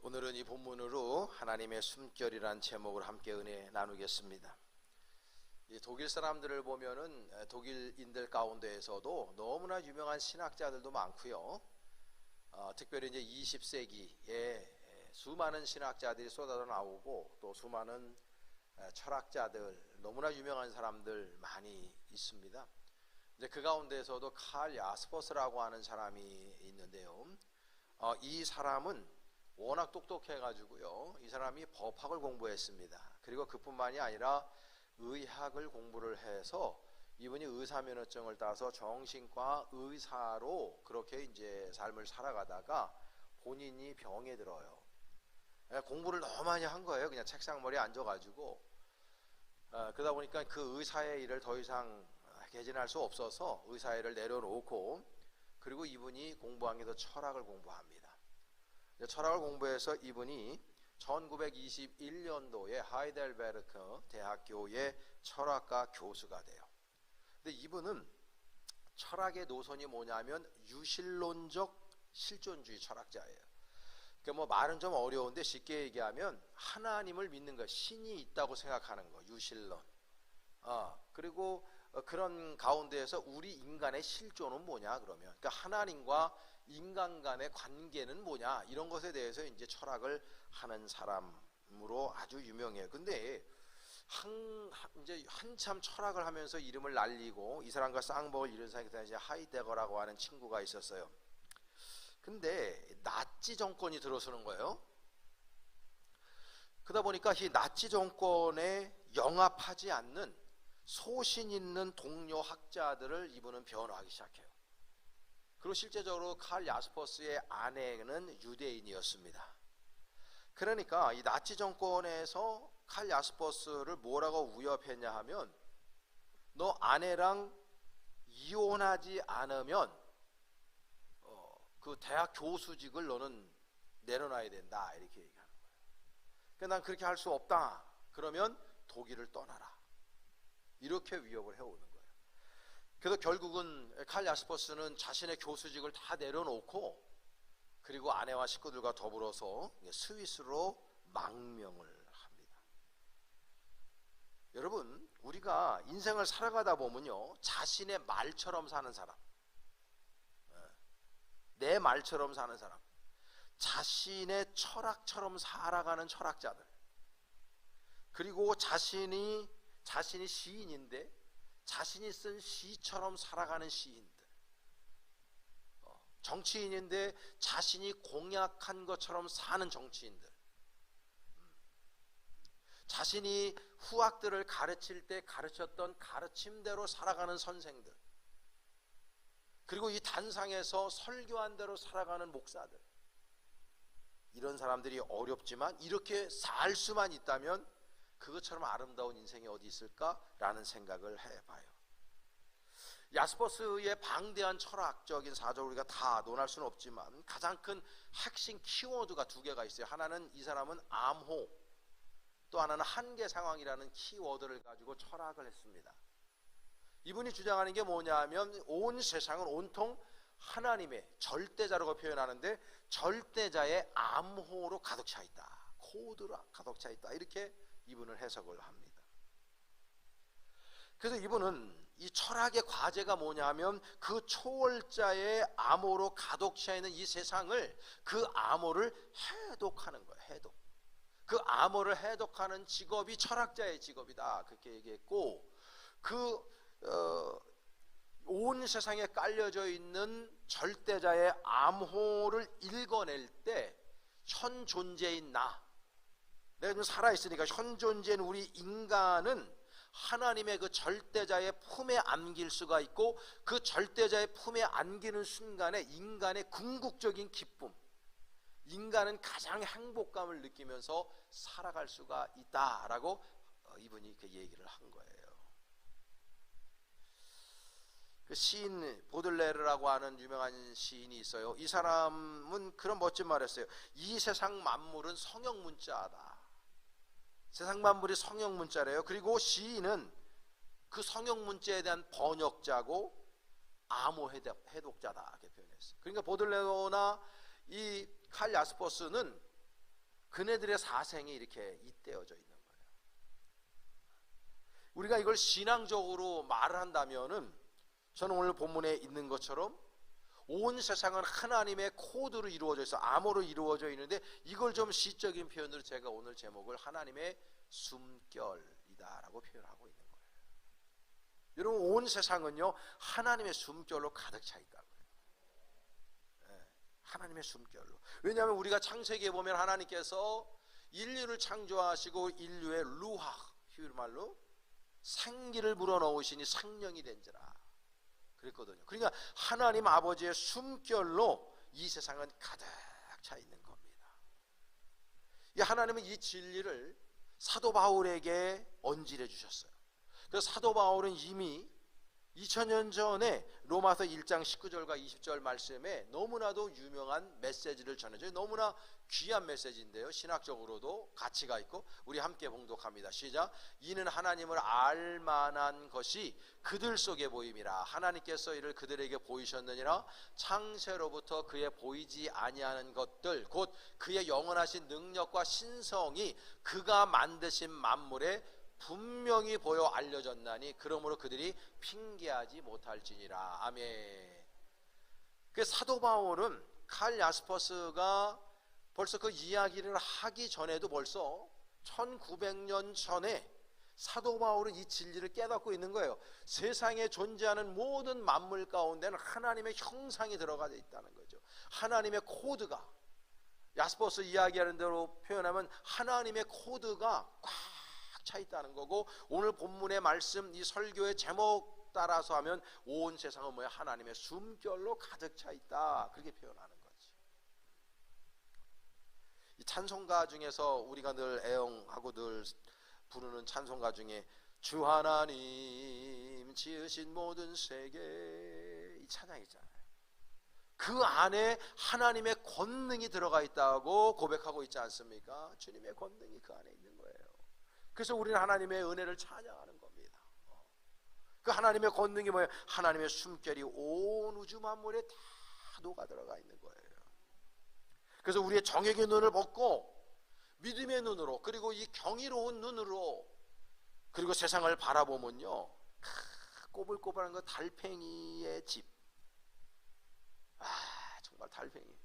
오늘은 이 본문으로 하나님의 숨결이란 제목을 함께 은혜 나누겠습니다. 이 독일 사람들을 보면은 독일인들 가운데에서도 너무나 유명한 신학자들도 많고요. 특별히 이제 20세기에 수많은 신학자들이 쏟아져 나오고 또 수많은 철학자들, 너무나 유명한 사람들 많이 있습니다. 이제 그 가운데에서도 칼 야스퍼스라고 하는 사람이 있는데요. 이 사람은 워낙 똑똑해가지고요. 이 사람이 법학을 공부했습니다. 그리고 그뿐만이 아니라 의학을 공부를 해서 이분이 의사면허증을 따서 정신과 의사로 그렇게 이제 삶을 살아가다가 본인이 병에 들어요. 공부를 너무 많이 한 거예요. 그냥 책상머리에 앉아가지고. 그러다 보니까 그 의사의 일을 더 이상 개진할 수 없어서 의사의 일을 내려놓고, 그리고 이분이 공부한 게 더 철학을 공부합니다. 철학을 공부해서 이분이 1921년도에 하이델베르크 대학교의 철학과 교수가 돼요. 근데 이분은 철학의 노선이 뭐냐면 유실론적 실존주의 철학자예요. 그러니까 뭐 말은 좀 어려운데 쉽게 얘기하면 하나님을 믿는 거, 신이 있다고 생각하는 거, 유실론. 그리고 그런 가운데에서 우리 인간의 실존은 뭐냐 그러면, 그러니까 하나님과 인간 간의 관계는 뭐냐, 이런 것에 대해서 이제 철학을 하는 사람으로 아주 유명해요. 근데 이제 한참 철학을 하면서 이름을 날리고 이 사람과 쌍벽을 이룬 사람이 이제 하이데거라고 하는 친구가 있었어요. 근데 나치 정권이 들어서는 거예요. 그러다 보니까 이 나치 정권에 영합하지 않는 소신 있는 동료 학자들을 이분은 변호하기 시작해요. 그리고 실제적으로 칼 야스퍼스의 아내는 유대인이었습니다. 그러니까 이 나치 정권에서 칼 야스퍼스를 뭐라고 위협했냐 하면, 너 아내랑 이혼하지 않으면 그 대학 교수직을 너는 내려놔야 된다, 이렇게 얘기하는 거예요. 그러니까 난 그렇게 할 수 없다. 그러면 독일을 떠나라, 이렇게 위협을 해오는 거예요. 그래서 결국은 칼 야스퍼스는 자신의 교수직을 다 내려놓고, 그리고 아내와 식구들과 더불어서 스위스로 망명을 합니다. 여러분, 우리가 인생을 살아가다 보면요, 자신의 말처럼 사는 사람, 내 말처럼 사는 사람, 자신의 철학처럼 살아가는 철학자들, 그리고 자신이 시인인데 자신이 쓴 시처럼 살아가는 시인들, 정치인인데 자신이 공약한 것처럼 사는 정치인들, 자신이 후학들을 가르칠 때 가르쳤던 가르침대로 살아가는 선생들, 그리고 이 단상에서 설교한 대로 살아가는 목사들, 이런 사람들이 어렵지만 이렇게 살 수만 있다면 그것처럼 아름다운 인생이 어디 있을까라는 생각을 해봐요. 야스퍼스의 방대한 철학적인 사적을 우리가 다 논할 수는 없지만 가장 큰 핵심 키워드가 두 개가 있어요. 하나는 이 사람은 암호, 또 하나는 한계 상황이라는 키워드를 가지고 철학을 했습니다. 이분이 주장하는 게 뭐냐면, 온 세상은 온통 하나님의 절대자라고 표현하는데 절대자의 암호로 가득 차 있다, 코드로 가득 차 있다, 이렇게 이분은 해석을 합니다. 그래서 이분은 이 철학의 과제가 뭐냐면, 그 초월자의 암호로 가득 차 있는 이 세상을, 그 암호를 해독하는 거예요. 해독. 그 암호를 해독하는 직업이 철학자의 직업이다, 그렇게 얘기했고, 온 세상에 깔려져 있는 절대자의 암호를 읽어낼 때 현 존재인 내가 좀 살아있으니까 현 존재인 우리 인간은 하나님의 그 절대자의 품에 안길 수가 있고, 그 절대자의 품에 안기는 순간에 인간의 궁극적인 기쁨, 인간은 가장 행복감을 느끼면서 살아갈 수가 있다라고 이분이 그 얘기를 한 거예요. 그 시인 보들레르라고 하는 유명한 시인이 있어요. 이 사람은 그런 멋진 말을 했어요. 이 세상 만물은 성형 문자다. 세상 만물이 성형 문자래요. 그리고 시인은 그 성형 문자에 대한 번역자고 암호 해독자다, 이렇게 표현했어요. 그러니까 보들레르나 이 칼 야스퍼스는 그네들의 사생이 이렇게 잇대어져 있는 거예요. 우리가 이걸 신앙적으로 말을 한다면은, 저는 오늘 본문에 있는 것처럼 온 세상은 하나님의 코드로 이루어져 있어, 암호로 이루어져 있는데, 이걸 좀 시적인 표현으로 제가 오늘 제목을 하나님의 숨결이다라고 표현하고 있는 거예요. 여러분, 온 세상은요 하나님의 숨결로 가득 차 있다고요. 하나님의 숨결로. 왜냐하면 우리가 창세기에 보면 하나님께서 인류를 창조하시고 인류의 루ach, 히브리 말로 생기를 불어넣으시니 생명이 된지라 그랬거든요. 그러니까 하나님 아버지의 숨결로 이 세상은 가득 차 있는 겁니다. 하나님은 이 진리를 사도 바울에게 언질해 주셨어요. 그래서 사도 바울은 이미 2000년 전에 로마서 1장 19절과 20절 말씀에 너무나도 유명한 메시지를 전해줘요. 너무나 귀한 메시지인데요, 신학적으로도 가치가 있고. 우리 함께 봉독합니다. 시작. 이는 하나님을 알만한 것이 그들 속에 보임이라. 하나님께서 이를 그들에게 보이셨느니라. 창세로부터 그의 보이지 아니하는 것들 곧 그의 영원하신 능력과 신성이 그가 만드신 만물에 분명히 보여 알려졌나니 그러므로 그들이 핑계하지 못할지니라. 아멘. 그 사도 바울은 칼 야스퍼스가 벌써 그 이야기를 하기 전에도 벌써 1900년 전에 사도 바울은 이 진리를 깨닫고 있는 거예요. 세상에 존재하는 모든 만물 가운데는 하나님의 형상이 들어가 있다는 거죠. 하나님의 코드가, 야스퍼스 이야기하는 대로 표현하면 하나님의 코드가 꽉 차 있다는 거고, 오늘 본문의 말씀, 이 설교의 제목 따라서 하면 온 세상은 뭐야? 하나님의 숨결로 가득 차 있다, 그렇게 표현하는 거지. 이 찬송가 중에서 우리가 늘 애용하고 늘 부르는 찬송가 중에 주 하나님 지으신 모든 세계, 이 찬양 있잖아요. 그 안에 하나님의 권능이 들어가 있다고 고백하고 있지 않습니까? 주님의 권능이 그 안에 있는 거예요. 그래서 우리는 하나님의 은혜를 찬양하는 겁니다. 그 하나님의 권능이 뭐예요? 하나님의 숨결이 온 우주 만물에 다 녹아 들어가 있는 거예요. 그래서 우리의 정욕의 눈을 벗고 믿음의 눈으로, 그리고 이 경이로운 눈으로, 그리고 세상을 바라보면요, 꼬불꼬불한 그 달팽이의 집. 정말 달팽이.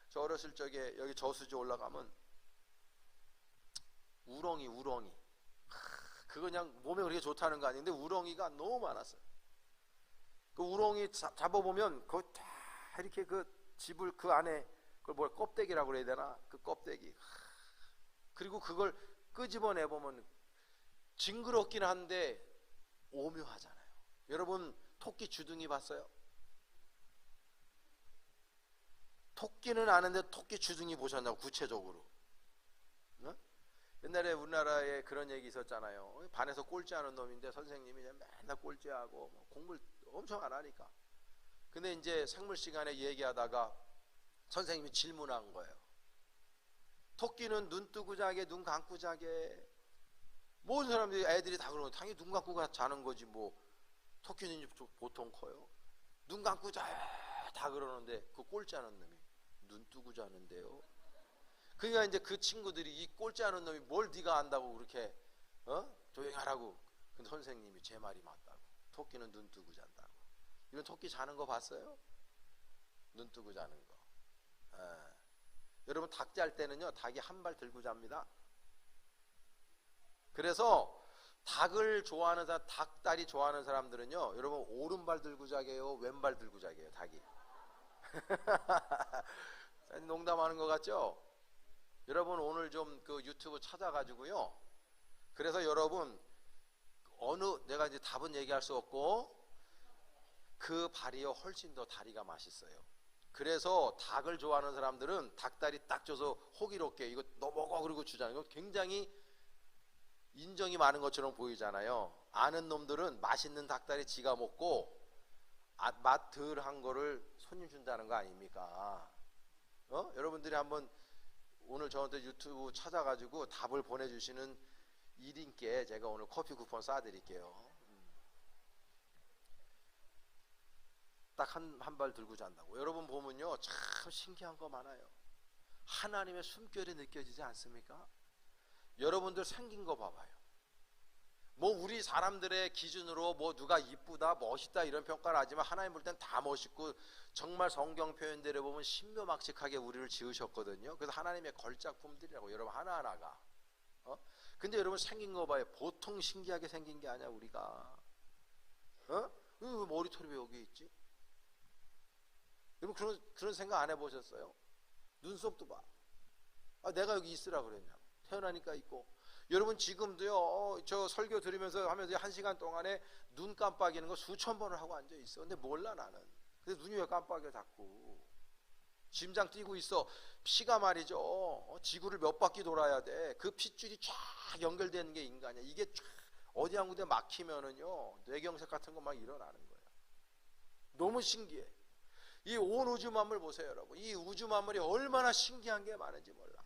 저 어렸을 적에 여기 저수지 올라가면 우렁이 그거 그냥 몸에 그렇게 좋다는 거 아닌데 우렁이가 너무 많았어요. 그 우렁이 잡아보면 거기 다 이렇게 그 집을 그 안에 그걸 뭘 껍데기라고 그래야 되나? 그 껍데기. 그리고 그걸 끄집어내보면 징그럽긴 한데 오묘하잖아요. 여러분 토끼 주둥이 봤어요? 토끼는 아는데 토끼 주둥이 보셨냐고, 구체적으로. 옛날에 우리나라에 그런 얘기 있었잖아요. 반에서 꼴찌하는 놈인데 선생님이 맨날 꼴찌하고 공부를 엄청 안 하니까. 근데 이제 생물 시간에 얘기하다가 선생님이 질문한 거예요. 토끼는 눈 뜨고 자게, 눈 감고 자게. 모든 사람들이, 애들이 다 그러는, 당연히 눈 감고 자는 거지 뭐. 토끼는 보통 커요. 눈 감고 자요 다 그러는데 그 꼴찌하는 놈이 눈 뜨고 자는데요. 그러니까 이제 그 친구들이 이 꼴찌하는 놈이 뭘 네가 안다고 그렇게 조용히 하라고. 근데 선생님이 제 말이 맞다고. 토끼는 눈 뜨고 잔다고. 이건 토끼 자는 거 봤어요? 눈 뜨고 자는 거. 여러분 닭 잘 때는요, 닭이 한 발 들고 잡니다. 그래서 닭을 좋아하는 사람, 닭다리 좋아하는 사람들은요, 여러분 오른발 들고 자게요, 왼발 들고 자게요, 닭이. 농담하는 것 같죠? 여러분 오늘 좀 그 유튜브 찾아가지고요, 그래서 여러분 내가 이제 답은 얘기할 수 없고, 그 발이요 훨씬 더 다리가 맛있어요. 그래서 닭을 좋아하는 사람들은 닭다리 딱 줘서 호기롭게 이거 너 먹어 그러고 주잖아요. 굉장히 인정이 많은 것처럼 보이잖아요. 아는 놈들은 맛있는 닭다리 지가 먹고 맛 덜한 거를 손님 준다는 거 아닙니까? 여러분들이 한번 오늘 저한테 유튜브 찾아가지고 답을 보내주시는 1인께 제가 오늘 커피 쿠폰 쏴드릴게요. 딱 한 발 들고 잔다고. 여러분 보면요 참 신기한 거 많아요. 하나님의 숨결이 느껴지지 않습니까? 여러분들 생긴 거 봐봐요. 뭐 우리 사람들의 기준으로 뭐 누가 이쁘다 멋있다 이런 평가를 하지만 하나님 볼 땐 다 멋있고 정말 성경 표현대로 보면 신묘막측하게 우리를 지으셨거든요. 그래서 하나님의 걸작품들이라고 여러분 하나하나가. 근데 여러분 생긴 거 봐요. 보통 신기하게 생긴 게 아니야 우리가. 왜 머리털이 왜 여기 있지? 여러분 그런 생각 안 해보셨어요? 눈썹도 봐. 내가 여기 있으라 그랬냐? 태어나니까 있고. 여러분 지금도요 저 설교 들으면서 하면서 1시간 동안에 눈 깜빡이는 거 수천 번을 하고 앉아 있어. 근데 몰라 나는. 근데 눈이 왜 깜빡여 자꾸. 심장 뛰고 있어. 피가 말이죠 지구를 몇 바퀴 돌아야 돼. 그 핏줄이 쫙 연결되는 게 인간이야. 이게 쫙 어디 한 군데 막히면은요 뇌경색 같은 거 막 일어나는 거야. 너무 신기해. 이 온 우주 만물 보세요 여러분. 이 우주 만물이 얼마나 신기한 게 많은지 몰라.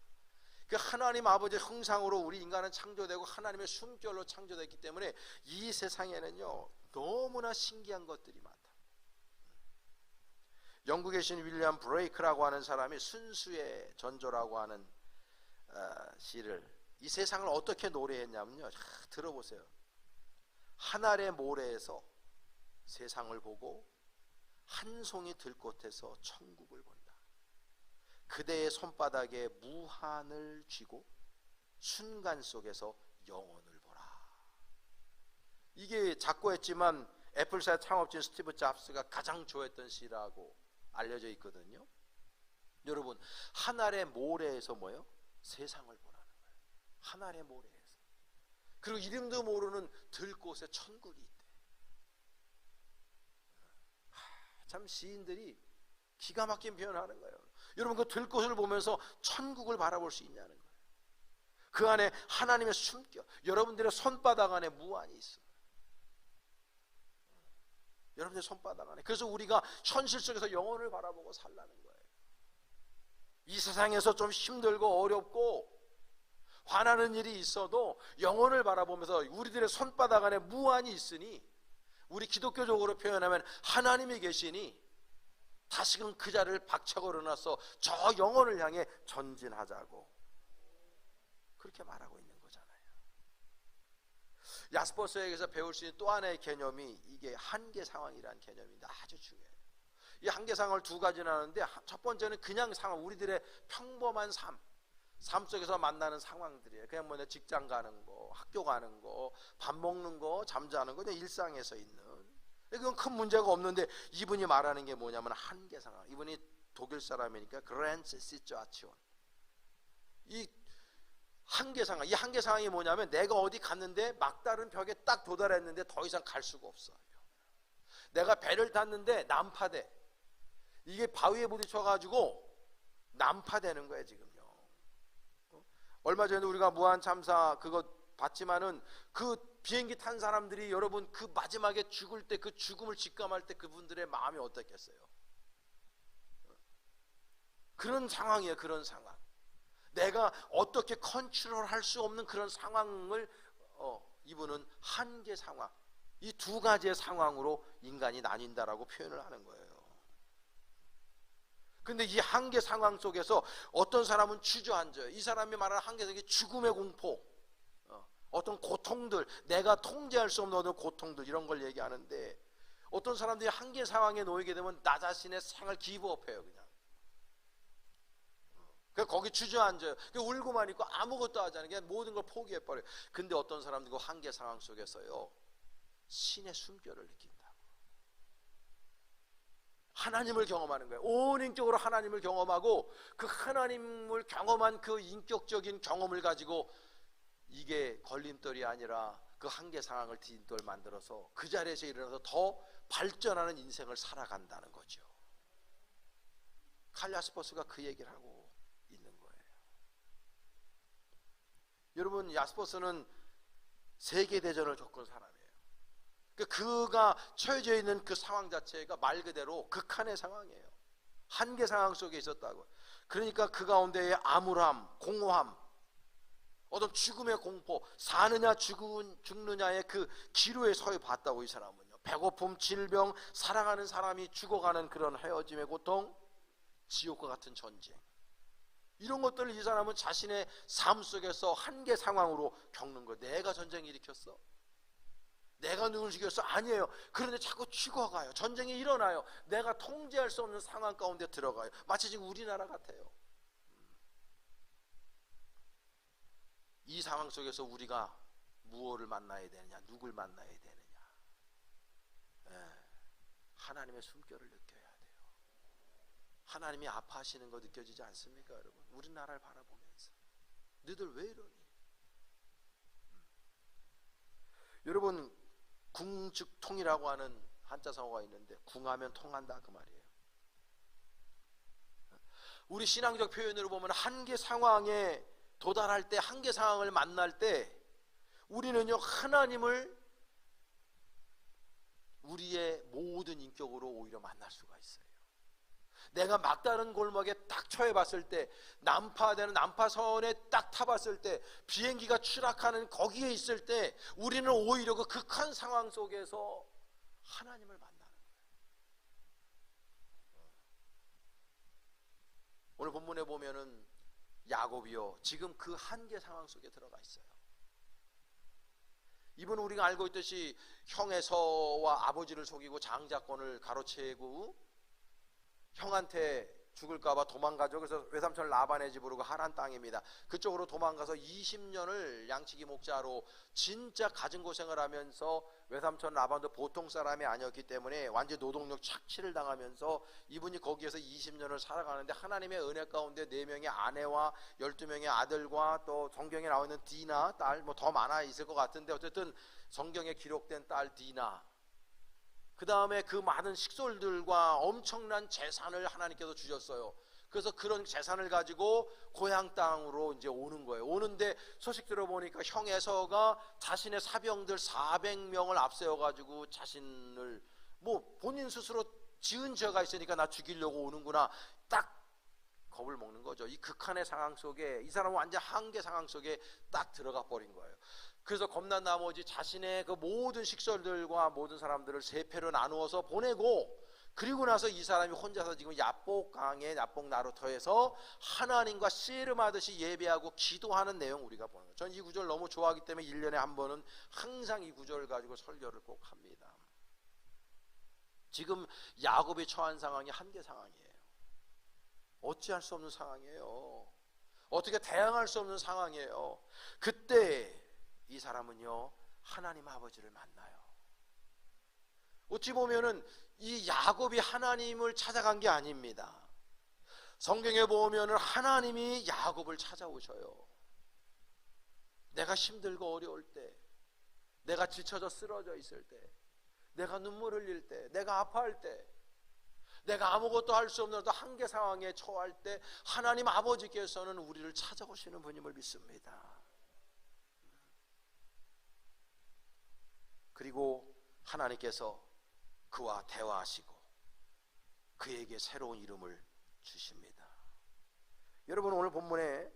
그 하나님 아버지의 형상으로 우리 인간은 창조되고 하나님의 숨결로 창조됐기 때문에 이 세상에는요 너무나 신기한 것들이 많다. 영국에 계신 윌리엄 브레이크라고 하는 사람이 순수의 전조라고 하는 시를 이 세상을 어떻게 노래했냐면요, 들어보세요. 하늘의 모래에서 세상을 보고 한 송이 들꽃에서 천국을 본다. 그대의 손바닥에 무한을 쥐고 순간 속에서 영혼을 보라. 이게 작고했지만 애플사의 창업주인 스티브 잡스가 가장 좋아했던 시라고 알려져 있거든요. 여러분 하늘의 모래에서 뭐예요? 세상을 보라는 거예요. 하늘의 모래에서. 그리고 이름도 모르는 들꽃에 천국이 있대. 참 시인들이 기가 막힌 표현하는 거예요. 여러분 그 들꽃을 보면서 천국을 바라볼 수 있냐는 거예요. 그 안에 하나님의 숨결, 여러분들의 손바닥 안에 무한이 있어요. 여러분들의 손바닥 안에. 그래서 우리가 현실 속에서 영혼을 바라보고 살라는 거예요. 이 세상에서 좀 힘들고 어렵고 화나는 일이 있어도 영혼을 바라보면서 우리들의 손바닥 안에 무한이 있으니, 우리 기독교적으로 표현하면 하나님이 계시니 다시금 그 자리를 박차고 일어나서 저 영혼을 향해 전진하자고 그렇게 말하고 있는 거잖아요. 야스퍼스에게서 배울 수 있는 또 하나의 개념이 이게 한계 상황이라는 개념인데 아주 중요해요. 이 한계 상황을 두 가지나 하는데, 첫 번째는 그냥 상황, 우리들의 평범한 삶 속에서 만나는 상황들이에요. 그냥 뭐 직장 가는 거, 학교 가는 거, 밥 먹는 거, 잠자는 거, 그냥 일상에서 있는. 그건 큰 문제가 없는데 이분이 말하는 게 뭐냐면 한계 상황. 이분이 독일 사람이니까 그랜츠 시츄아치온. 이 한계 상황, 이 한계 상황이 뭐냐면 내가 어디 갔는데 막다른 벽에 딱 도달했는데 더 이상 갈 수가 없어요. 내가 배를 탔는데 난파돼. 이게 바위에 부딪혀가지고 난파되는 거예요 지금요. 얼마 전에 우리가 무한 참사 그거 봤지만은 그 비행기 탄 사람들이 여러분 그 마지막에 죽을 때 그 죽음을 직감할 때 그분들의 마음이 어떻겠어요? 그런 상황이에요. 그런 상황. 내가 어떻게 컨트롤할 수 없는 그런 상황을 이분은 한계 상황, 이 두 가지의 상황으로 인간이 나뉜다라고 표현을 하는 거예요. 근데 이 한계 상황 속에서 어떤 사람은 주저앉아요. 이 사람이 말하는 한계적인 죽음의 공포, 어떤 고통들, 내가 통제할 수 없는 어떤 고통들, 이런 걸 얘기하는데, 어떤 사람들이 한계 상황에 놓이게 되면 나 자신의 생을 기브업해요. 그냥 거기 주저앉아요. 울고만 있고 아무것도 하지 않아요. 그냥 모든 걸 포기해버려요. 근데 어떤 사람들이 그 한계 상황 속에서요 신의 숨결을 느낀다고, 하나님을 경험하는 거예요. 온 인격으로 하나님을 경험하고, 그 하나님을 경험한 그 인격적인 경험을 가지고 이게 걸림돌이 아니라 그 한계 상황을 디딤돌 만들어서 그 자리에서 일어나서 더 발전하는 인생을 살아간다는 거죠. 칼 야스퍼스가 그 얘기를 하고 있는 거예요. 여러분 야스퍼스는 세계대전을 겪은 사람이에요. 그가 처해져 있는 그 상황 자체가 말 그대로 극한의 상황이에요. 한계 상황 속에 있었다고. 그러니까 그 가운데의 암울함, 공허함, 어떤 죽음의 공포, 사느냐 죽느냐의 그 기로에 서해 봤다고. 이 사람은요, 배고픔, 질병, 사랑하는 사람이 죽어가는 그런 헤어짐의 고통, 지옥과 같은 전쟁. 이런 것들을 이 사람은 자신의 삶 속에서 한계 상황으로 겪는 거예요. 내가 전쟁 일으켰어? 내가 누굴 죽였어? 아니에요. 그런데 자꾸 죽어가요. 전쟁이 일어나요. 내가 통제할 수 없는 상황 가운데 들어가요. 마치 지금 우리나라 같아요. 이 상황 속에서 우리가 무엇을 만나야 되느냐, 누굴 만나야 되느냐, 하나님의 숨결을 느껴야 돼요. 하나님이 아파하시는 거 느껴지지 않습니까, 여러분? 우리나라를 바라보면서 너희들 왜 이러니? 여러분, 궁즉통이라고 하는 한자성어가 있는데, 궁하면 통한다 그 말이에요. 우리 신앙적 표현으로 보면 한계 상황에 도달할 때, 한계 상황을 만날 때 우리는요, 하나님을 우리의 모든 인격으로 오히려 만날 수가 있어요. 내가 막다른 골목에 딱 처해봤을 때, 난파되는 난파선에 딱 타봤을 때, 비행기가 추락하는 거기에 있을 때 우리는 오히려 그 극한 상황 속에서 하나님을 만나는 거예요. 오늘 본문에 보면은 야곱이요, 지금 그 한계 상황 속에 들어가 있어요. 이분은 우리가 알고 있듯이 형에서와 아버지를 속이고 장자권을 가로채고 형한테 죽을까봐 도망가죠. 그래서 외삼촌 라반의 집으로 그 하란 땅입니다. 그쪽으로 도망가서 20년을 양치기 목자로 진짜 가진 고생을 하면서, 외삼촌 라반도 보통 사람이 아니었기 때문에 완전 노동력 착취를 당하면서 이분이 거기에서 20년을 살아가는데, 하나님의 은혜 가운데 4명의 아내와 12명의 아들과 또 성경에 나와 있는 디나 딸, 뭐 더 많아 있을 것 같은데 어쨌든 성경에 기록된 딸 디나, 그 다음에 그 많은 식솔들과 엄청난 재산을 하나님께서 주셨어요. 그래서 그런 재산을 가지고 고향 땅으로 이제 오는 거예요. 오는데 소식 들어보니까 형 에서가 자신의 사병들 400명을 앞세워가지고 자신을, 뭐 본인 스스로 지은 죄가 있으니까 나 죽이려고 오는구나, 딱 겁을 먹는 거죠. 이 극한의 상황 속에 이 사람은 완전 한계 상황 속에 딱 들어가 버린 거예요. 그래서 겁난 나머지 자신의 그 모든 식솔들과 모든 사람들을 3패로 나누어서 보내고, 그리고 나서 이 사람이 혼자서 지금 야복강의 야복 나루터에서 하나님과 씨름하듯이 예배하고 기도하는 내용 우리가 보는 거예요. 전 이 구절 너무 좋아하기 때문에 1년에 한 번은 항상 이 구절을 가지고 설교를 꼭 합니다. 지금 야곱이 처한 상황이 한계 상황이에요. 어찌할 수 없는 상황이에요. 어떻게 대항할 수 없는 상황이에요. 그때 이 사람은요, 하나님 아버지를 만나요. 어찌 보면은 이 야곱이 하나님을 찾아간 게 아닙니다. 성경에 보면은 하나님이 야곱을 찾아오셔요. 내가 힘들고 어려울 때, 내가 지쳐져 쓰러져 있을 때, 내가 눈물 흘릴 때, 내가 아파할 때, 내가 아무것도 할 수 없는 한계 상황에 처할 때 하나님 아버지께서는 우리를 찾아오시는 분임을 믿습니다. 그리고 하나님께서 그와 대화하시고 그에게 새로운 이름을 주십니다. 여러분, 오늘 본문에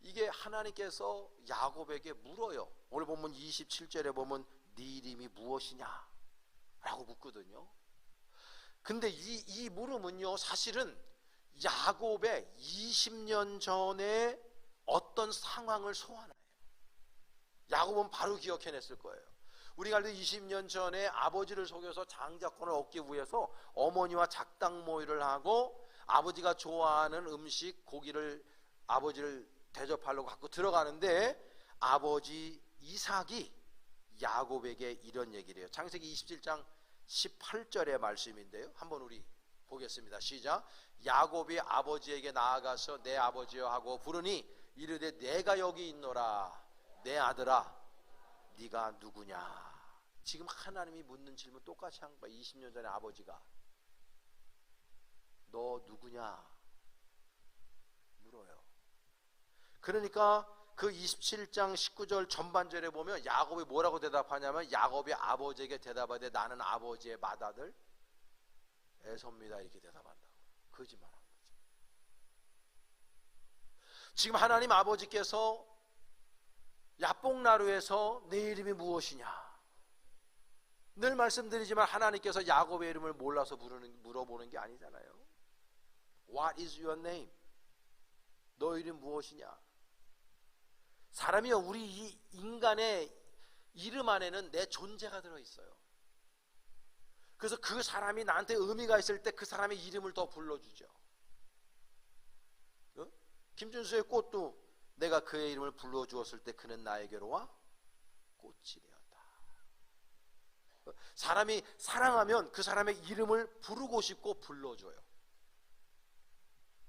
이게 하나님께서 야곱에게 물어요. 오늘 본문 27절에 보면 네 이름이 무엇이냐 라고 묻거든요. 근데 이 물음은요, 사실은 야곱의 20년 전에 어떤 상황을 소환해요. 야곱은 바로 기억해냈을 거예요. 우리가 알던 20년 전에 아버지를 속여서 장자권을 얻기 위해서 어머니와 작당 모의를 하고 아버지가 좋아하는 음식, 고기를 아버지를 대접하려고 갖고 들어가는데, 아버지 이삭이 야곱에게 이런 얘기를 해요. 창세기 27장 18절의 말씀인데요, 한번 우리 보겠습니다. 시작. 야곱이 아버지에게 나아가서 내 아버지여 하고 부르니 이르되 내가 여기 있노라. 내 아들아 네가 누구냐. 지금 하나님이 묻는 질문 똑같이 한 거야. 20년 전에 아버지가 너 누구냐 물어요. 그러니까 그 27장 19절 전반절에 보면 야곱이 뭐라고 대답하냐면, 야곱이 아버지에게 대답하되 나는 아버지의 맏아들 에서입니다 이렇게 대답한다고. 거짓말한 거죠. 지금 하나님 아버지께서 야복나루에서 내 이름이 무엇이냐, 늘 말씀드리지만 하나님께서 야곱의 이름을 몰라서 물어보는 게 아니잖아요. What is your name? 너 이름 무엇이냐? 사람이요, 우리 이 인간의 이름 안에는 내 존재가 들어있어요. 그래서 그 사람이 나한테 의미가 있을 때 그 사람의 이름을 더 불러주죠. 김준수의 꽃도 내가 그의 이름을 불러주었을 때 그는 나에게로 와 꽃이 되었다. 사람이 사랑하면 그 사람의 이름을 부르고 싶고 불러줘요.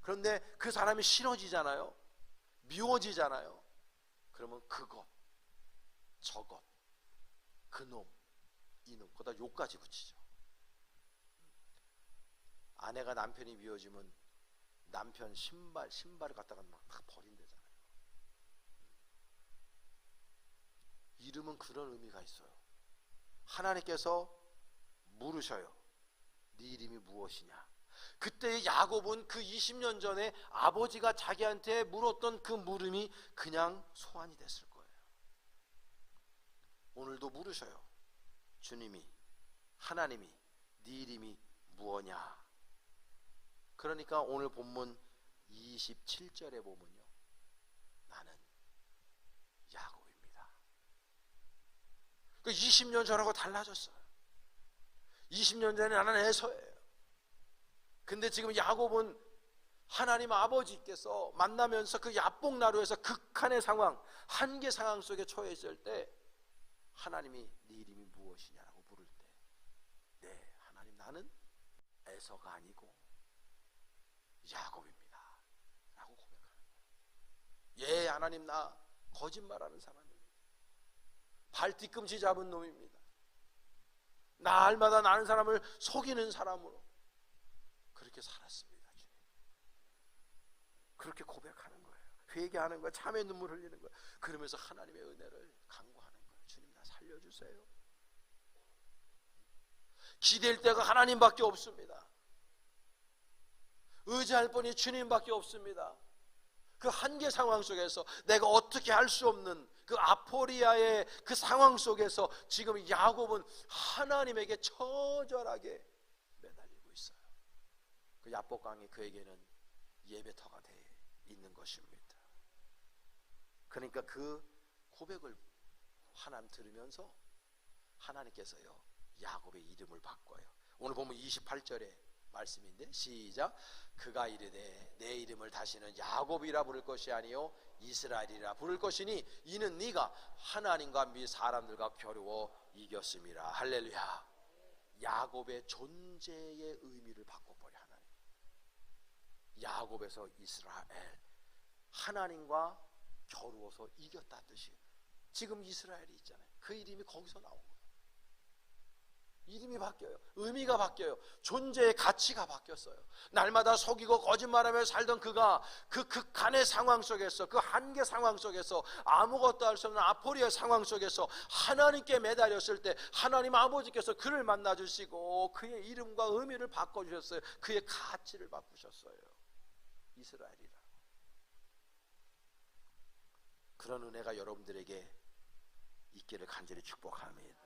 그런데 그 사람이 싫어지잖아요. 미워지잖아요. 그러면 그것, 저것, 그놈, 이놈, 거기다 욕까지 붙이죠. 아내가 남편이 미워지면 남편 신발을 갖다가 막 버린대잖아요. 이름은 그런 의미가 있어요. 하나님께서 물으셔요. 네 이름이 무엇이냐? 그때 야곱은 그 20년 전에 아버지가 자기한테 물었던 그 물음이 그냥 소환이 됐을 거예요. 오늘도 물으셔요. 주님이, 하나님이 네 이름이 무엇냐? 그러니까 오늘 본문 27절에 보면요, 나는 야곱입니다. 그 20년 전하고 달라졌어요. 20년 전에 나는 에서예요. 근데 지금 야곱은 하나님 아버지께서 만나면서 그 야복나루에서 극한의 상황, 한계 상황 속에 처해 있을 때 하나님이 네 이름이 무엇이냐라고 물을 때, 네 하나님, 나는 에서가 아니고 야곱입니다 라고 고백하는 거예요. 예, 하나님, 나 거짓말하는 사람입니다. 발 뒤꿈치 잡은 놈입니다. 날마다 나는 사람을 속이는 사람으로 그렇게 살았습니다. 주님, 그렇게 고백하는 거예요. 회개하는 거예요. 참의 눈물 흘리는 거예요. 그러면서 하나님의 은혜를 간구하는 거예요. 주님, 나 살려주세요. 기댈 데가 하나님밖에 없습니다. 의지할 분이 주님밖에 없습니다. 그 한계 상황 속에서 내가 어떻게 할 수 없는 그 아포리아의 그 상황 속에서 지금 야곱은 하나님에게 처절하게 매달리고 있어요. 그 야복강이 그에게는 예배터가 돼 있는 것입니다. 그러니까 그 고백을 하나님 들으면서 하나님께서요, 야곱의 이름을 바꿔요. 오늘 보면 28절에 말씀인데, 시작. 그가 이르되 내 이름을 다시는 야곱이라 부를 것이 아니요 이스라엘이라 부를 것이니 이는 네가 하나님과 및 사람들과 겨루어 이겼음이라. 할렐루야. 야곱의 존재의 의미를 바꿔버려 하나님. 야곱에서 이스라엘, 하나님과 겨루어서 이겼다는 뜻이에요. 지금 이스라엘이 있잖아요. 그 이름이 거기서 나온 거예요. 이름이 바뀌어요. 의미가 바뀌어요. 존재의 가치가 바뀌었어요. 날마다 속이고 거짓말하며 살던 그가 그 극한의 상황 속에서, 그 한계 상황 속에서, 아무것도 할 수 없는 아포리아 상황 속에서 하나님께 매달렸을 때 하나님 아버지께서 그를 만나주시고 그의 이름과 의미를 바꿔주셨어요. 그의 가치를 바꾸셨어요. 이스라엘이라. 그런 은혜가 여러분들에게 있기를 간절히 축복합니다.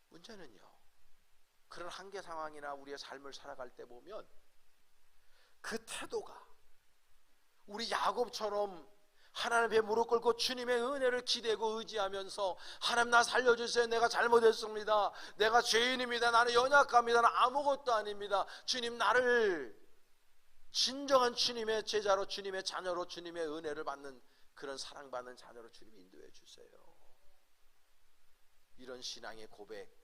문제는요, 그런 한계 상황이나 우리의 삶을 살아갈 때 보면 그 태도가 우리 야곱처럼 하나님 앞에 무릎 꿇고 주님의 은혜를 기대고 의지하면서, 하나님 나 살려주세요, 내가 잘못했습니다, 내가 죄인입니다, 나는 연약합니다, 나는 아무것도 아닙니다, 주님 나를 진정한 주님의 제자로, 주님의 자녀로, 주님의 은혜를 받는 그런 사랑받는 자녀로 주님 인도해 주세요. 이런 신앙의 고백,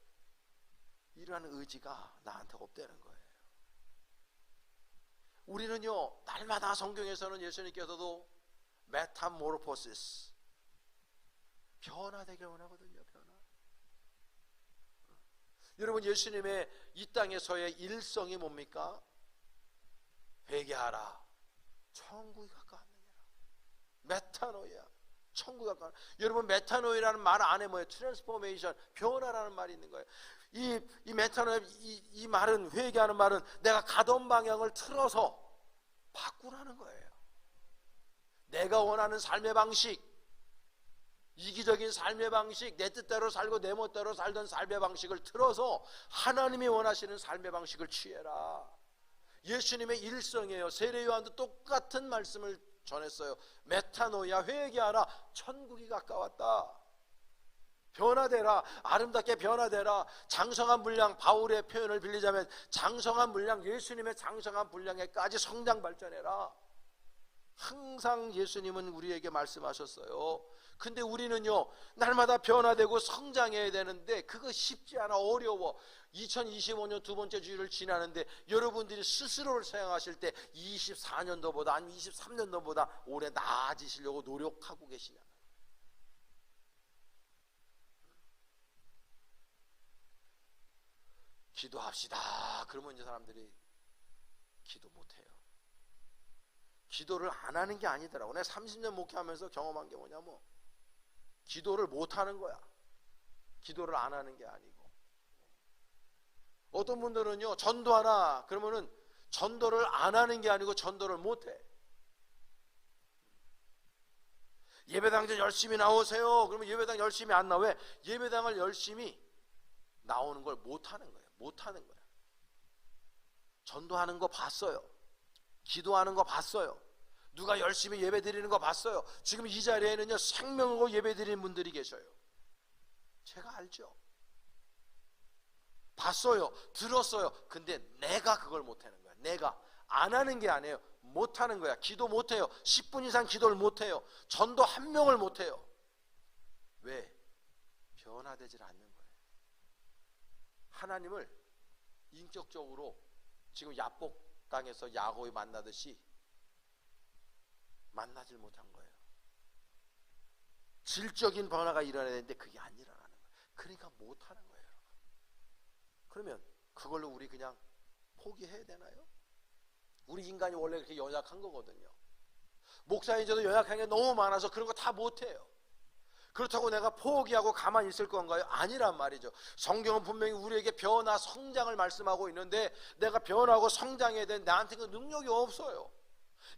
이러한 의지가 나한테 없다는 거예요. 우리는요, 날마다 성경에서는 예수님께서도 메타모르포시스, 변화되길 원하거든요. 변화. 여러분, 예수님의 이 땅에서의 일성이 뭡니까? 회개하라, 천국이 가까웠느니라. 메타노이아, 천국이 가까워. 여러분, 메타노이라는 말 안에 뭐예요? 트랜스포메이션, 변화라는 말이 있는 거예요. 이 메타노이, 이 말은, 회개하는 말은 내가 가던 방향을 틀어서 바꾸라는 거예요. 내가 원하는 삶의 방식, 이기적인 삶의 방식, 내 뜻대로 살고 내 멋대로 살던 삶의 방식을 틀어서 하나님이 원하시는 삶의 방식을 취해라. 예수님의 일성이에요. 세례 요한도 똑같은 말씀을 전했어요. 메타노이아, 회개하라, 천국이 가까웠다. 변화되라, 아름답게 변화되라. 장성한 분량, 바울의 표현을 빌리자면 장성한 분량, 예수님의 장성한 분량에까지 성장 발전해라. 항상 예수님은 우리에게 말씀하셨어요. 근데 우리는요, 날마다 변화되고 성장해야 되는데 그거 쉽지 않아, 어려워. 2025년 두 번째 주일을 지나는데 여러분들이 스스로를 생각하실 때 24년도보다 아니면 23년도보다 올해 나아지시려고 노력하고 계시냐? 기도합시다. 그러면 이제 사람들이 기도 못해요. 기도를 안 하는 게 아니더라고. 내가 30년 목회하면서 경험한 게 뭐냐면 기도를 못하는 거야. 기도를 안 하는 게 아니고. 어떤 분들은요, 전도하라 그러면은 전도를 안 하는 게 아니고 전도를 못해. 예배당 좀 열심히 나오세요. 그러면 예배당 열심히 안 나와. 왜? 예배당을 열심히 나오는 걸 못하는 거예요. 못하는 거야. 전도하는 거 봤어요. 기도하는 거 봤어요. 누가 열심히 예배 드리는 거 봤어요. 지금 이 자리에는요, 생명으로 예배 드리는 분들이 계셔요. 제가 알죠. 봤어요. 들었어요. 근데 내가 그걸 못하는 거야. 내가 안 하는 게 아니에요. 못하는 거야. 기도 못해요. 10분 이상 기도를 못해요. 전도 한 명을 못해요. 왜? 변화되질 않는 거예요. 하나님을 인격적으로 지금 야복 땅에서 야곱이 만나듯이 만나질 못한 거예요. 질적인 변화가 일어나야 되는데 그게 안 일어나는 거예요. 그러니까 못하는 거예요, 여러분. 그러면 그걸로 우리 그냥 포기해야 되나요? 우리 인간이 원래 그렇게 연약한 거거든요. 목사인 저도 연약한 게 너무 많아서 그런 거 다 못해요. 그렇다고 내가 포기하고 가만히 있을 건가요? 아니란 말이죠. 성경은 분명히 우리에게 변화, 성장을 말씀하고 있는데 내가 변화하고 성장해야 되는 나한테 그 능력이 없어요.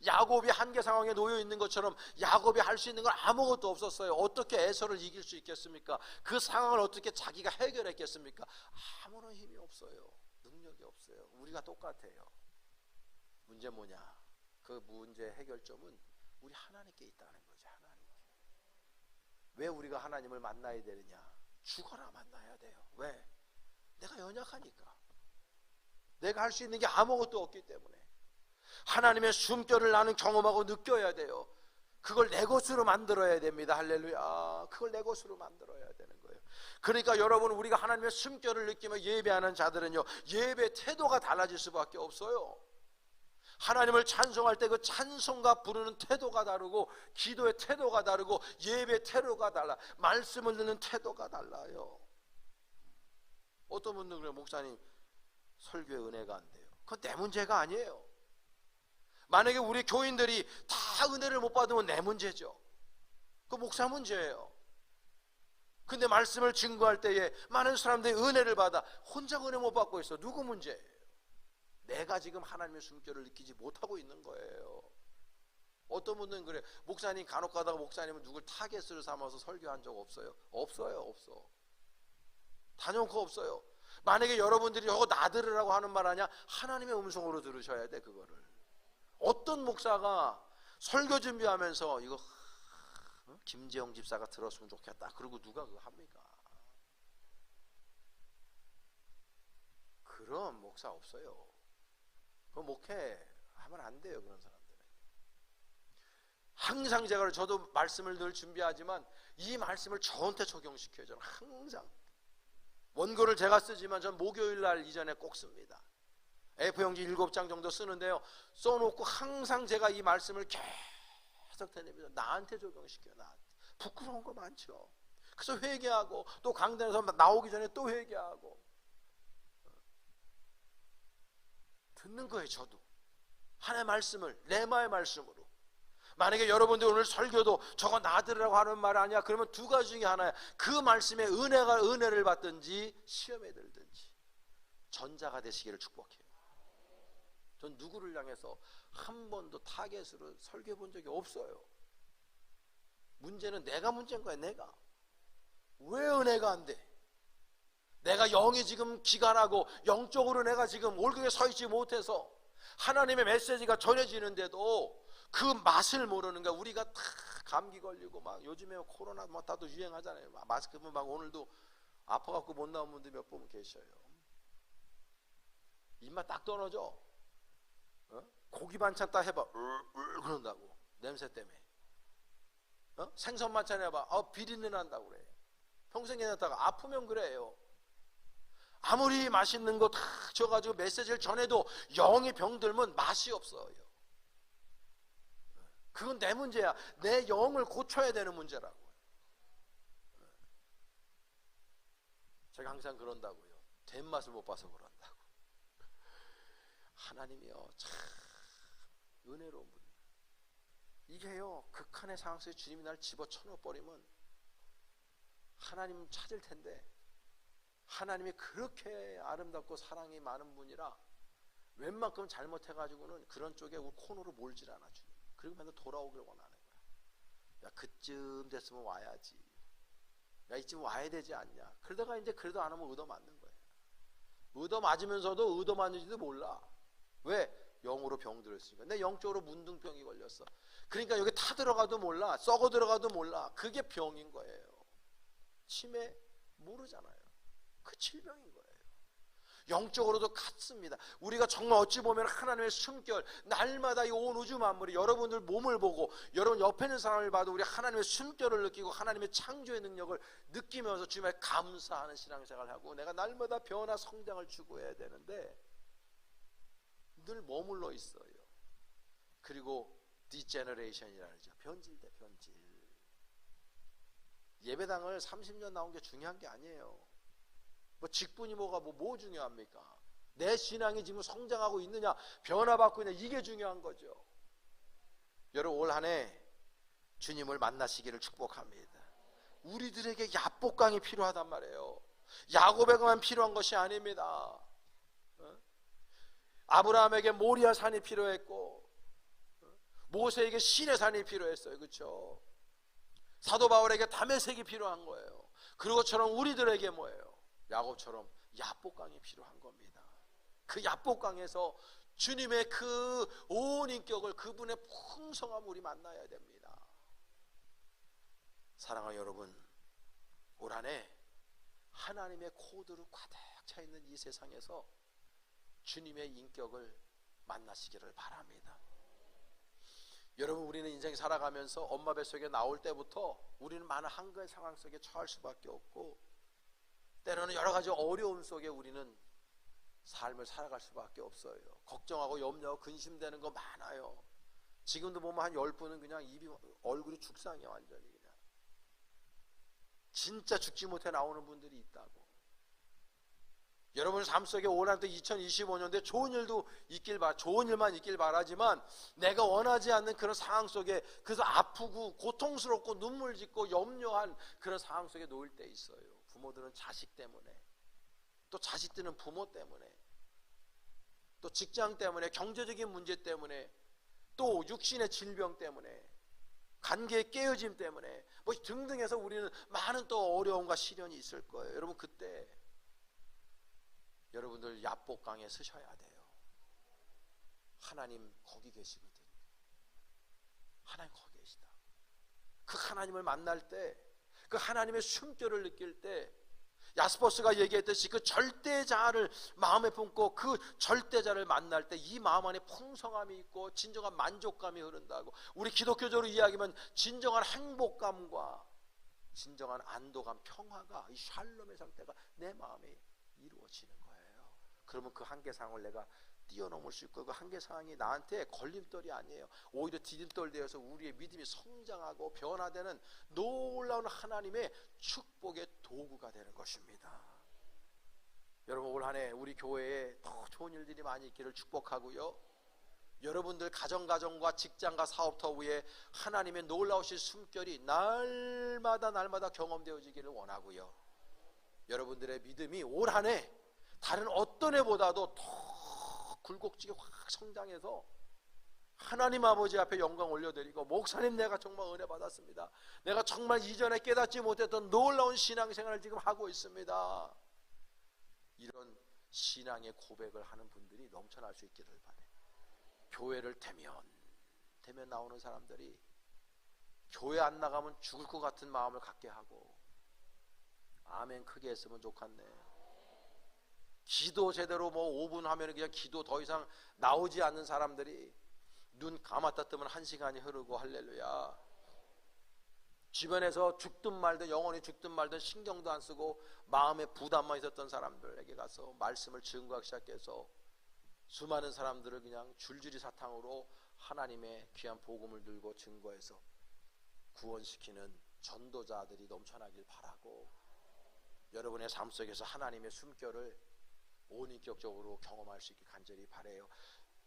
야곱이 한계 상황에 놓여 있는 것처럼 야곱이 할 수 있는 건 아무것도 없었어요. 어떻게 에서를 이길 수 있겠습니까? 그 상황을 어떻게 자기가 해결했겠습니까? 아무런 힘이 없어요. 능력이 없어요. 우리가 똑같아요. 문제 뭐냐? 그 문제 해결점은 우리 하나님께 있다는 거죠. 하나님께. 왜 우리가 하나님을 만나야 되느냐? 죽어라 만나야 돼요. 왜? 내가 연약하니까. 내가 할 수 있는 게 아무것도 없기 때문에. 하나님의 숨결을 나는 경험하고 느껴야 돼요. 그걸 내 것으로 만들어야 됩니다. 할렐루야. 그걸 내 것으로 만들어야 되는 거예요. 그러니까 여러분, 우리가 하나님의 숨결을 느끼며 예배하는 자들은요, 예배 태도가 달라질 수밖에 없어요. 하나님을 찬송할 때 그 찬송과 부르는 태도가 다르고, 기도의 태도가 다르고, 예배 태도가 달라, 말씀을 듣는 태도가 달라요. 어떤 분들은 그래요. 목사님 설교에 은혜가 안 돼요. 그건 내 문제가 아니에요. 만약에 우리 교인들이 다 은혜를 못 받으면 내 문제죠. 그 목사 문제예요. 근데 말씀을 증거할 때에 많은 사람들이 은혜를 받아 혼자 은혜 못 받고 있어. 누구 문제예요? 내가 지금 하나님의 숨결을 느끼지 못하고 있는 거예요. 어떤 분들은 그래. 목사님 간혹 가다가 목사님은 누굴 타겟으로 삼아서 설교한 적 없어요? 없어요. 없어. 단연코 없어요. 만약에 여러분들이 저거 나들으라고 하는 말 아니야? 하나님의 음성으로 들으셔야 돼. 그거를. 어떤 목사가 설교 준비하면서 이거 김재영 집사가 들었으면 좋겠다, 그리고 누가 그거 합니까? 그런 목사 없어요. 그 목회하면 안 돼요. 그런 사람들은. 항상 저도 말씀을 늘 준비하지만 이 말씀을 저한테 적용시켜요. 저는 항상 원고를 제가 쓰지만 전 목요일 날 이전에 꼭 씁니다. A4용지 7장 정도 쓰는데요, 써놓고 항상 제가 이 말씀을 계속 되뇌면서 나한테 적용시켜요. 나한테. 부끄러운 거 많죠. 그래서 회개하고 또 강단에서 나오기 전에 또 회개하고 듣는 거예요. 저도 하나님의 말씀을 레마의 말씀으로. 만약에 여러분들 오늘 설교도 저거 나들으라고 하는 말 아니야? 그러면 두 가지 중에 하나야. 그 말씀에 은혜를 받든지 시험에 들든지. 전자가 되시기를 축복해요. 전 누구를 향해서 한 번도 타겟으로 설교해 본 적이 없어요. 문제는 내가 문제인 거야. 내가 왜 은혜가 안 돼? 내가 영이 지금 기간하고 영적으로 내가 지금 올국에 서 있지 못해서, 하나님의 메시지가 전해지는데도 그 맛을 모르는 거야. 우리가 다 감기 걸리고 막 요즘에 코로나 뭐 다도 유행하잖아요. 마스크 막 오늘도 아파갖고 못 나온 분들 몇 분 계셔요. 입맛 딱 떨어져. 고기 반찬 딱 해봐. 그런다고. 냄새 때문에. 생선 반찬 해봐. 비린내 난다고 그래. 평생 괜찮다가 아프면 그래요. 아무리 맛있는 거 다 줘가지고 메시지를 전해도 영이 병들면 맛이 없어요. 그건 내 문제야. 내 영을 고쳐야 되는 문제라고. 제가 항상 그런다고요. 된 맛을 못 봐서 그런다고. 하나님이요, 참 은혜로운 분. 이게요, 극한의 상황 속에 주님이 날 집어쳐넣어 버리면 하나님 찾을 텐데, 하나님이 그렇게 아름답고 사랑이 많은 분이라 웬만큼 잘못해가지고는 그런 쪽에 우리 코너로 몰질 않아 주님. 그리고 맨날 돌아오길 원하는 거야. 야, 그쯤 됐으면 와야지. 야, 이쯤 와야 되지 않냐. 그러다가 이제 그래도 안 하면 얻어 맞는 거예요. 얻어 맞으면서도 얻어 맞는지도 몰라. 왜? 영으로 병들었으니까. 내 영적으로 문둥병이 걸렸어. 그러니까 여기 타 들어가도 몰라. 썩어 들어가도 몰라. 그게 병인 거예요. 치매 모르잖아요. 그 질병인 거예요. 영적으로도 같습니다. 우리가 정말 어찌 보면 하나님의 숨결, 날마다 이 온 우주 만물이 여러분들 몸을 보고 여러분 옆에 있는 사람을 봐도 우리 하나님의 숨결을 느끼고 하나님의 창조의 능력을 느끼면서 주님에 감사하는 신앙생활을 하고 내가 날마다 변화 성장을 추구해야 되는데 늘 머물러 있어요. 그리고 디제너레이션이라 그러죠. 변질돼, 변질. 예배당을 30년 나온 게 중요한 게 아니에요. 뭐 직분이 뭐가 뭐 중요합니까? 내 신앙이 지금 성장하고 있느냐, 변화받고 있느냐, 이게 중요한 거죠. 여러분 올 한 해 주님을 만나시기를 축복합니다. 우리들에게 야복강이 필요하단 말이에요. 야곱에게만 필요한 것이 아닙니다. 아브라함에게 모리아 산이 필요했고 모세에게 시내 산이 필요했어요. 그렇죠? 사도 바울에게 다메섹이 필요한 거예요. 그것처럼 우리들에게 뭐예요? 야곱처럼 야복강이 필요한 겁니다. 그 야복강에서 주님의 그 온 인격을, 그분의 풍성함을 우리 만나야 됩니다. 사랑하는 여러분, 올 한 해 하나님의 코드로 가득 차 있는 이 세상에서 주님의 인격을 만나시기를 바랍니다. 여러분, 우리는 인생 살아가면서 엄마 뱃속에 나올 때부터 우리는 많은 한가의 상황 속에 처할 수밖에 없고 때로는 여러 가지 어려움 속에 우리는 삶을 살아갈 수밖에 없어요. 걱정하고 염려하고 근심되는 거 많아요. 지금도 보면 한 10분은 그냥 얼굴이 죽상이야. 완전히 그냥 진짜 죽지 못해 나오는 분들이 있다고. 여러분 삶 속에 올 한 해 2025년도에 좋은 일만 있길 바라지만 내가 원하지 않는 그런 상황 속에, 그래서 아프고 고통스럽고 눈물 짓고 염려한 그런 상황 속에 놓일 때 있어요. 부모들은 자식 때문에, 또 자식들은 부모 때문에, 또 직장 때문에, 경제적인 문제 때문에, 또 육신의 질병 때문에, 관계의 깨어짐 때문에 뭐 등등 해서 우리는 많은 또 어려움과 시련이 있을 거예요. 여러분 그때 여러분들 야복강에 서셔야 돼요. 하나님 거기 계시거든. 하나님 거기 계시다. 그 하나님을 만날 때, 그 하나님의 숨결을 느낄 때 야스퍼스가 얘기했듯이 그 절대자를 마음에 품고 그 절대자를 만날 때 이 마음 안에 풍성함이 있고 진정한 만족감이 흐른다고. 우리 기독교적으로 이야기하면 진정한 행복감과 진정한 안도감, 평화가, 이 샬롬의 상태가 내 마음에 이루어지는 거예요. 그러면 그 한계상을 내가 뛰어넘을 수 있고, 그 한계상이 나한테 걸림돌이 아니에요. 오히려 디딤돌 되어서 우리의 믿음이 성장하고 변화되는 놀라운 하나님의 축복의 도구가 되는 것입니다. 여러분 올 한 해 우리 교회에 더 좋은 일들이 많이 있기를 축복하고요. 여러분들 가정과 직장과 사업터 위에 하나님의 놀라우신 숨결이 날마다 경험되어지기를 원하고요. 여러분들의 믿음이 올 한 해 다른 어떤 해보다도 더 굴곡지게 확 성장해서 하나님 아버지 앞에 영광 올려드리고, 목사님 내가 정말 은혜 받았습니다, 내가 정말 이전에 깨닫지 못했던 놀라운 신앙생활을 지금 하고 있습니다, 이런 신앙의 고백을 하는 분들이 넘쳐날 수 있기를 바라요. 교회를 대면 나오는 사람들이 교회 안 나가면 죽을 것 같은 마음을 갖게 하고, 아멘 크게 했으면 좋겠네. 기도 제대로 5분 하면 그냥 기도 더 이상 나오지 않는 사람들이 눈 감았다 뜨면 1시간이 흐르고, 할렐루야. 주변에서 죽든 말든, 영원히 죽든 말든 신경도 안 쓰고 마음에 부담만 있었던 사람들에게 가서 말씀을 증거하기 시작해서 수많은 사람들을 그냥 줄줄이 사탕으로 하나님의 귀한 복음을 들고 증거해서 구원시키는 전도자들이 넘쳐나길 바라고, 여러분의 삶 속에서 하나님의 숨결을 온인격적으로 경험할 수 있게 간절히 바라요.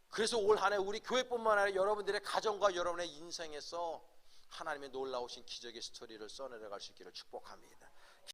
그래서 올 한 해 우리 교회뿐만 아니라 여러분들의 가정과 여러분의 인생에서 하나님의 놀라우신 기적의 스토리를 써내려갈 수 있기를 축복합니다.